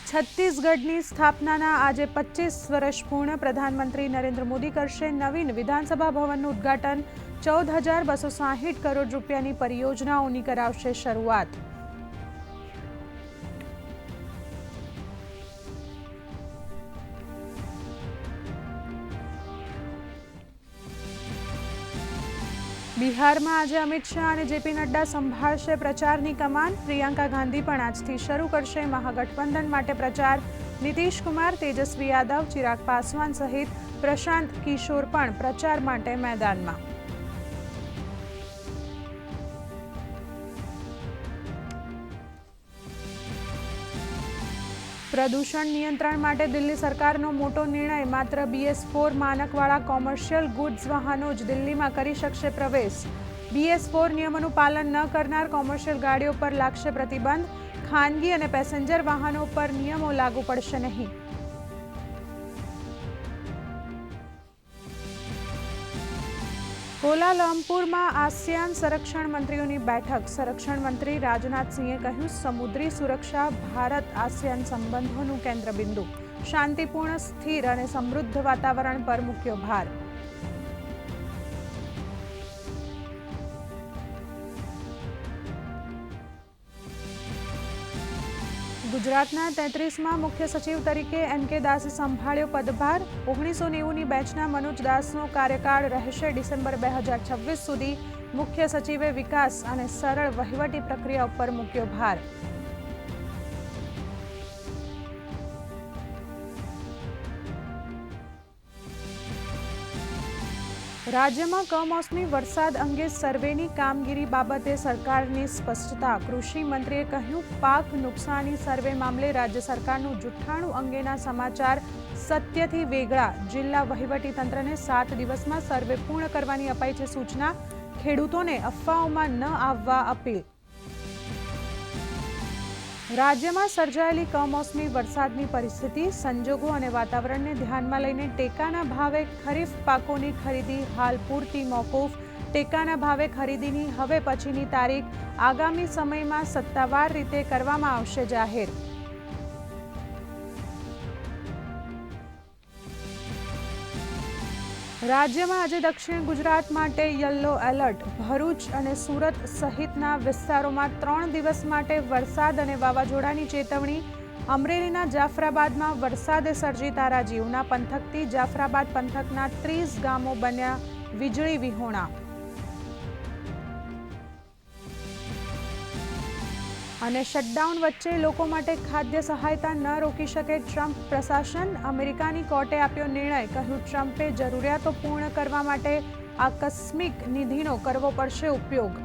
છત્તીસગઢની સ્થાપનાના આજે 25 વર્ષ પૂર્ણ. પ્રધાનમંત્રી નરેન્દ્ર મોદી કરશે નવીન વિધાનસભા ભવનનું ઉદ્ઘાટન. 14,260 કરોડ રૂપિયાની પરિયોજનાઓની કરાવશે શરૂઆત. બિહારમાં આજે અમિત શાહ અને જેપી નડ્ડા સંભાળશે પ્રચારની કમાન. પ્રિયંકા ગાંધી પણ આજથી શરૂ કરશે મહાગઠબંધન માટે પ્રચાર. નીતિશ કુમાર, તેજસ્વી યાદવ, ચિરાગ પાસવાન સહિત પ્રશાંત કિશોર પણ પ્રચાર માટે મેદાનમાં. પ્રદૂષણ નિયંત્રણ માટે દિલ્હી સરકારનો મોટો નિર્ણય. માત્ર BS4 માનકવાળા કોમર્શિયલ ગુડ્સ વાહનો જ દિલ્હીમાં કરી શકશે પ્રવેશ. BS4 નિયમોનું પાલન ન કરનાર કોમર્શિયલ ગાડીઓ પર લાગશે પ્રતિબંધ. ખાનગી અને પેસેન્જર વાહનો પર નિયમો લાગુ પડશે નહીં. કોલાલમપુરમાં આસિયાન સંરક્ષણ મંત્રીઓની બેઠક. સંરક્ષણ મંત્રી રાજનાથસિંહે કહ્યું, સમુદ્રી સુરક્ષા ભારત આસિયાન સંબંધોનું કેન્દ્રબિંદુ. શાંતિપૂર્ણ, સ્થિર અને સમૃદ્ધ વાતાવરણ પર મૂક્યો ભાર. ગુજરાતના 33મા મુખ્ય સચિવ તરીકે NK દાસે સંભાળ્યો પદભાર. 1990ની બેચના મનોજ દાસનો કાર્યકાળ રહેશે ડિસેમ્બર 2026 સુધી. મુખ્ય સચિવે વિકાસ અને સરળ વહીવટી પ્રક્રિયા ઉપર મૂક્યો ભાર. રાજ્યમાં કમોસમી વરસાદ અંગે સર્વેની કામગીરી બાબતે સરકારની સ્પષ્ટતા. કૃષિ મંત્રીએ કહ્યું, પાક નુકસાની સર્વે મામલે રાજ્ય સરકારનું જુઠ્ઠાણું અંગેના સમાચાર સત્યથી વેગળા. જિલ્લા વહીવટીતંત્રને 7 દિવસમાં સર્વે પૂર્ણ કરવાની અપાઈ છે સૂચના. ખેડૂતોને અફવાઓમાં ન આવવા અપીલ. રાજ્યમાં સર્જાયેલી કમોસમી વરસાદની પરિસ્થિતિ, સંજોગો અને વાતાવરણને ધ્યાનમાં લઈને ટેકાના ભાવે ખરીફ પાકોની ખરીદી હાલ પૂરતી મોકૂફ. ટેકાના ભાવે ખરીદીની હવે પછીની તારીખ આગામી સમયમાં સત્તાવાર રીતે કરવામાં આવશે જાહેર. રાજ્યમાં આજે દક્ષિણ ગુજરાત માટે યલો એલર્ટ. ભરૂચ અને સુરત સહિતના વિસ્તારોમાં 3 દિવસ માટે વરસાદ અને વાવાઝોડાની ચેતવણી. અમરેલીના જાફરાબાદમાં વરસાદે સર્જી તારાજી. ઉના પંથકથી જાફરાબાદ પંથકના 30 ગામો બન્યા વીજળી વિહોણા. અને શટડાઉન વચ્ચે લોકો માટે ખાદ્ય સહાયતા ન રોકી શકે ટ્રમ્પ પ્રશાસન. અમેરિકાની કોર્ટે આપ્યો નિર્ણય. કહ્યું, ટ્રમ્પે જરૂરિયાતો પૂર્ણ કરવા માટે આકસ્મિક નિધિનો કરવો પડશે ઉપયોગ.